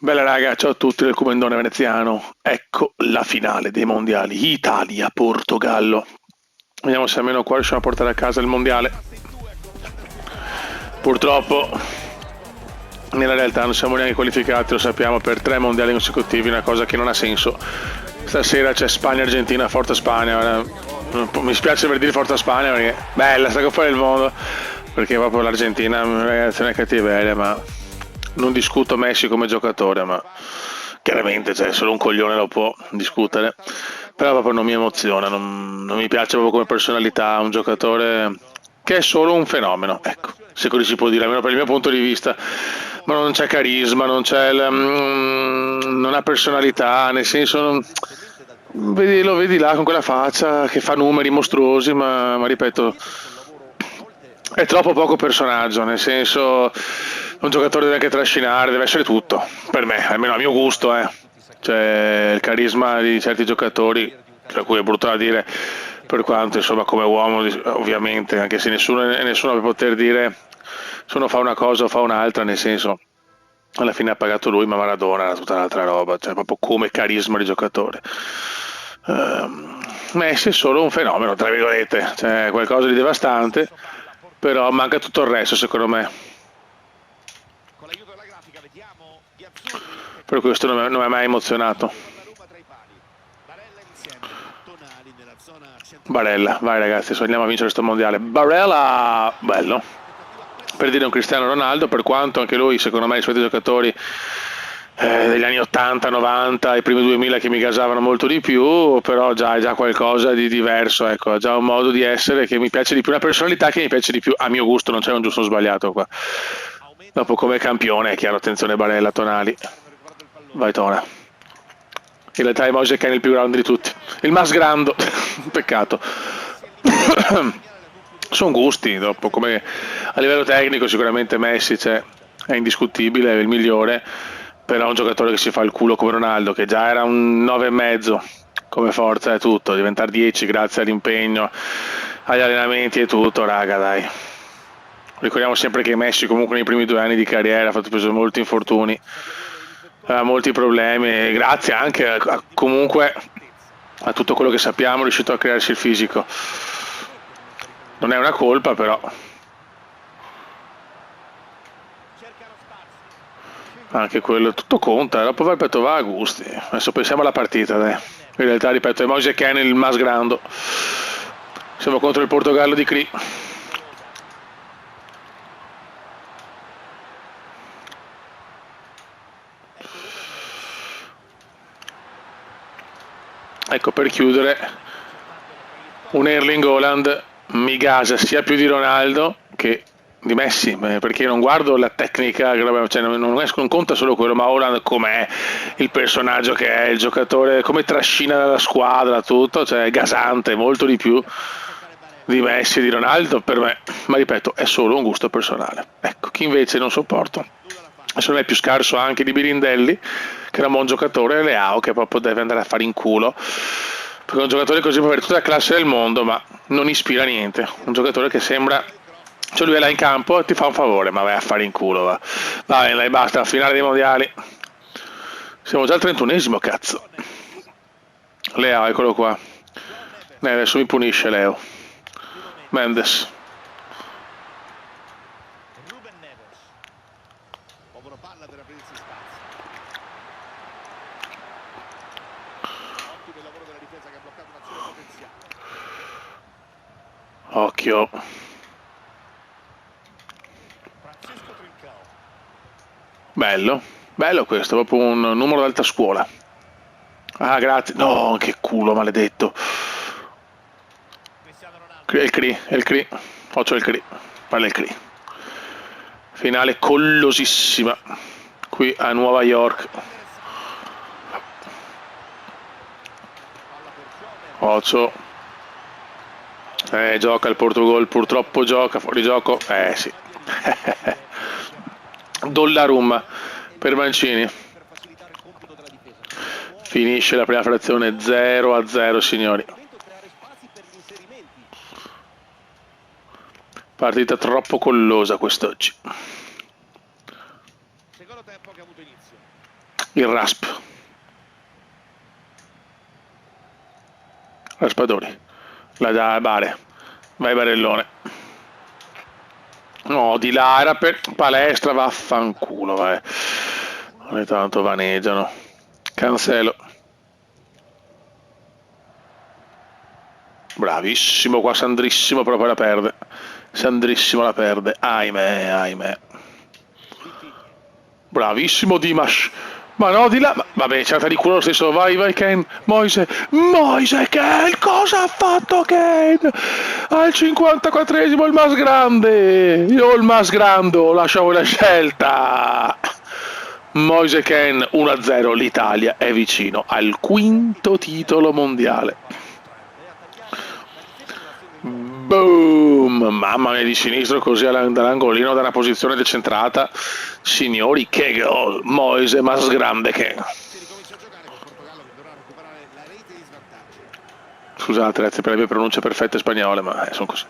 Bella raga, ciao a tutti del Comandone Veneziano. Ecco la finale dei mondiali. Italia-Portogallo. Vediamo se almeno qua riusciamo a portare a casa il mondiale. Purtroppo nella realtà non siamo neanche qualificati, lo sappiamo, per 3 mondiali consecutivi, una cosa che non ha senso. Stasera c'è Spagna-Argentina, forza Spagna. Mi spiace per dire forza Spagna perché bella sta Coppa del Mondo, perché proprio l'Argentina ragazzi, è una cattiveria, ma non discuto Messi come giocatore, ma chiaramente cioè, solo un coglione lo può discutere, però proprio non mi emoziona, non mi piace proprio come personalità, un giocatore che è solo un fenomeno, ecco, se così si può dire, almeno per il mio punto di vista, ma non c'è carisma, non ha personalità, nel senso, lo vedi là con quella faccia che fa numeri mostruosi, ma ripeto, è troppo poco personaggio, nel senso un giocatore deve anche trascinare, deve essere tutto, per me, almeno a mio gusto, Cioè il carisma di certi giocatori, per cui è brutto da dire, per quanto insomma come uomo ovviamente, anche se nessuno può poter dire se uno fa una cosa o fa un'altra, nel senso alla fine ha pagato lui, ma Maradona era tutta un'altra roba, cioè proprio come carisma di giocatore. Messi è solo un fenomeno, tra virgolette, cioè qualcosa di devastante, però manca tutto il resto secondo me. Per questo non mi ha mai emozionato. Barella, vai ragazzi, andiamo a vincere questo mondiale. Barella, bello. Per dire un Cristiano Ronaldo, per quanto anche lui, secondo me, i suoi giocatori degli anni 80, 90, i primi 2000 che mi gasavano molto di più, però già è già qualcosa di diverso, ecco, ha già un modo di essere che mi piace di più, una personalità che mi piace di più, a mio gusto, non c'è un giusto o sbagliato qua. Dopo come campione, è chiaro, attenzione Barella, Tonali. Vai Tona. In realtà è Moise che è il più grande di tutti. Il mas grando. Peccato. Sono gusti, dopo come a livello tecnico sicuramente Messi è indiscutibile, è il migliore, però un giocatore che si fa il culo come Ronaldo, che già era un 9,5 come forza e tutto, diventare 10 grazie all'impegno, agli allenamenti e tutto, raga, dai. Ricordiamo sempre che Messi comunque nei primi 2 anni di carriera ha fatto preso molti infortuni, aveva molti problemi e grazie anche comunque a tutto quello che sappiamo è riuscito a crearsi il fisico. Non è una colpa però. Anche quello, tutto conta, dopo ripeto va a gusti. Adesso pensiamo alla partita, dai. In realtà ripeto, è Moise Kean il mas grando. Siamo contro il Portogallo di Cri. Ecco, per chiudere, un Erling Haaland mi gasa sia più di Ronaldo che di Messi, perché non guardo la tecnica, cioè non conta solo quello, ma Haaland com'è, il personaggio che è, il giocatore, come trascina la squadra, tutto, cioè è gasante, molto di più di Messi e di Ronaldo per me, ma ripeto, è solo un gusto personale. Ecco, chi invece non sopporto, secondo me è più scarso anche di Birindelli, che era un buon giocatore, e Leao, che proprio deve andare a fare in culo, perché un giocatore così può avere tutta la classe del mondo, ma non ispira niente, un giocatore che sembra, cioè lui è là in campo e ti fa un favore, ma vai a fare in culo, va. Va bene, dai, basta, finale dei mondiali. Siamo già al 31esimo, cazzo. Leao, eccolo qua. Adesso mi punisce Leo. Mendes. Occhio. Bello, bello questo, proprio un numero d'alta scuola. Ah, grazie. No, che culo, maledetto. È il Cri, è il Cri. Faccio il Cri. Parla il Cri. Finale collosissima. Qui a Nuova York. Occhio. Gioca il Portugal, purtroppo gioca, fuori gioco. Sì. Dollarum per Mancini. Finisce la prima frazione 0-0, signori. Partita troppo collosa quest'oggi. Secondo tempo che ha avuto inizio. il Raspadori, la dà Bare, vai Barellone. No, di là era per Palestra, vaffanculo, vai. Ogni tanto vaneggiano. Cancelo. Bravissimo qua Sandrissimo, però poi la perde. Sandrissimo la perde, ahimè, ahimè. Bravissimo Dimash. Ma no, di là, vabbè, certa di culo lo stesso, vai Ken, Moise, Ken, cosa ha fatto Ken? Al 54esimo il mas grande, io il mas grande, lasciavo la scelta. Moise Ken 1-0, l'Italia è vicino al quinto titolo mondiale. Boom! Mamma mia, di sinistro così dall'angolino, da una posizione decentrata. Signori, che gol! Moise mas grande che... Scusate ragazzi per le mie pronunce perfette spagnole, ma sono così.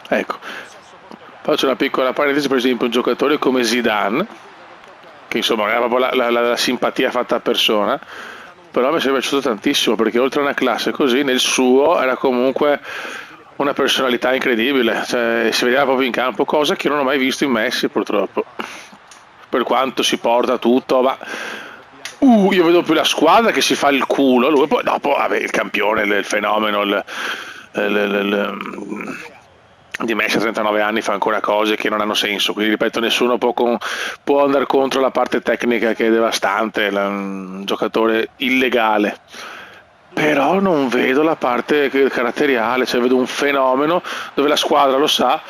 Ecco, faccio una piccola parentesi, per esempio un giocatore come Zidane, che insomma aveva proprio la simpatia fatta a persona, però mi è piaciuto tantissimo perché oltre a una classe così, nel suo era comunque una personalità incredibile, cioè, si vedeva proprio in campo, cosa che non ho mai visto in Messi purtroppo, per quanto si porta tutto, ma io vedo più la squadra che si fa il culo, lui poi dopo vabbè, il campione, il fenomeno, di Messi a 39 anni fa ancora cose che non hanno senso, quindi ripeto, nessuno può andare contro la parte tecnica che è devastante, un giocatore illegale, però non vedo la parte caratteriale, cioè vedo un fenomeno dove la squadra lo sa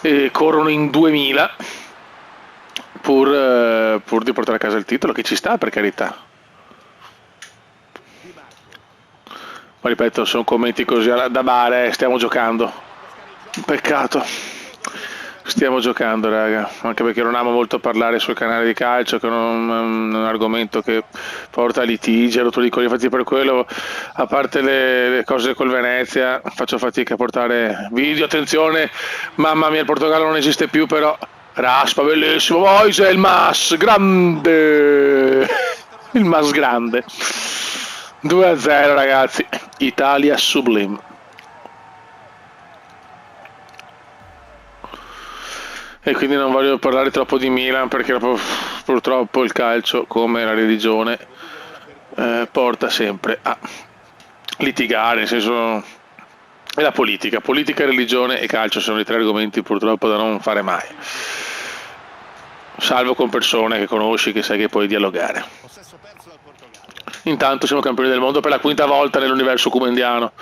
e corrono in 2000 pur di portare a casa il titolo, che ci sta per carità. Ma ripeto, sono commenti così da bare, stiamo giocando. Peccato. Stiamo giocando, raga, anche perché non amo molto parlare sul canale di calcio, che è un argomento che porta a litigi, a rotoli di coglioni, infatti per quello, a parte le cose col Venezia, faccio fatica a portare video, attenzione, mamma mia il Portogallo non esiste più, però raspa, bellissimo, Moise, il mas, grande, il mas grande, 2-0 ragazzi, Italia sublime. E quindi non voglio parlare troppo di Milan perché purtroppo il calcio, come la religione, porta sempre a litigare, nel senso è la politica, religione e calcio sono i tre argomenti purtroppo da non fare mai, salvo con persone che conosci, che sai che puoi dialogare. Intanto siamo campioni del mondo per la quinta volta nell'universo cumendiano.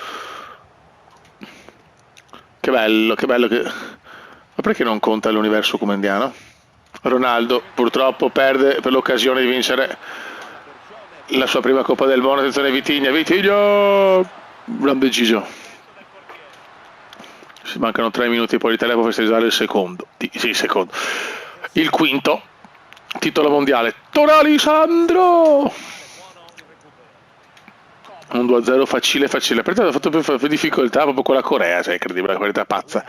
Che bello che... Ma perché non conta l'universo cumendiano? Ronaldo purtroppo perde per l'occasione di vincere la sua prima Coppa del Mondo. Attenzione Vitinha, grande Gigio. Si mancano 3 minuti, poi l'Italia può festeggiare il secondo. Sì, secondo. Il quinto titolo mondiale. Tonali Sandro! Un 2-0 facile. Perché ha fatto più difficoltà proprio con la Corea, cioè incredibile, la qualità pazza.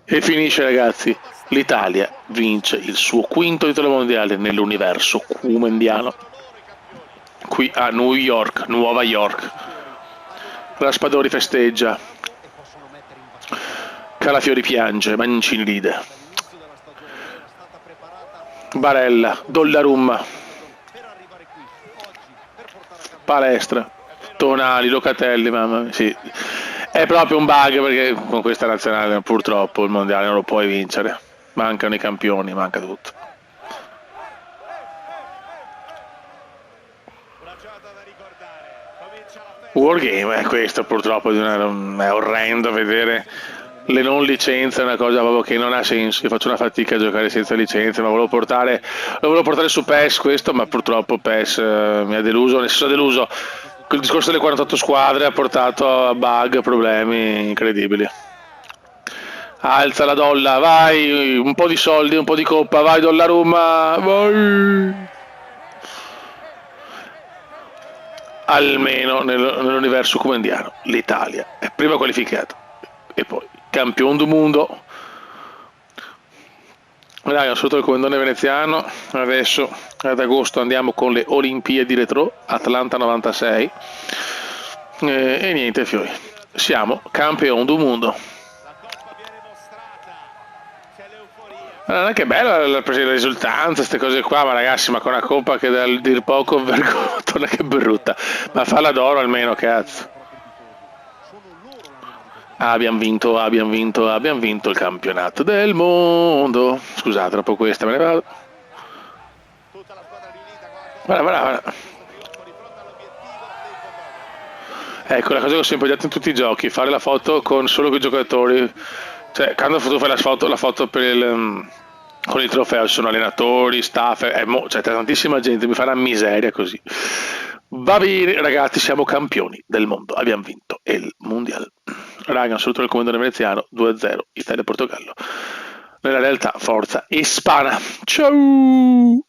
E finisce ragazzi, l'Italia vince il suo quinto titolo mondiale nell'universo cumendiano, qui a Nuova York. Raspadori festeggia, Calafiori piange, Mancini ride, Barella, Donnarumma, Palestra, Tonali, Locatelli, mamma mia, sì. È proprio un bug perché con questa nazionale purtroppo il mondiale non lo puoi vincere, mancano i campioni, manca tutto. Wargame è questo purtroppo, è orrendo vedere le non licenze, è una cosa proprio che non ha senso. Io faccio una fatica a giocare senza licenze, ma lo volevo portare su PES questo, ma purtroppo PES mi ha deluso, nel senso deluso. Il discorso delle 48 squadre ha portato a bug, problemi incredibili. Alza la dolla, vai, un po' di soldi, un po' di coppa, vai Donnarumma, vai! Almeno nell'universo cumendiano l'Italia è prima qualificata e poi campione del mondo. Dai, un saluto al comandante veneziano. Adesso ad agosto andiamo con le Olimpiadi Retro Atlanta 96 e niente fiori, siamo campioni del mondo. Ma non è che bella la risultanza, queste cose qua, ma ragazzi, ma con una coppa che da dir poco vergogna, che brutta, ma falla d'oro almeno, cazzo. Abbiamo vinto il campionato del mondo. Scusate, dopo questa me ne vado. Guarda. Ecco, la cosa che ho sempre detto in tutti i giochi, fare la foto con solo con i giocatori. Cioè, quando tu fai la foto per con il trofeo, ci sono allenatori, staff, cioè, tantissima gente, mi fa una miseria così. Va bene, ragazzi, siamo campioni del mondo, abbiamo vinto il mondiale. Raga, un saluto del comandante veneziano, 2-0, Italia-Portogallo. Nella realtà, forza ispana. Ciao!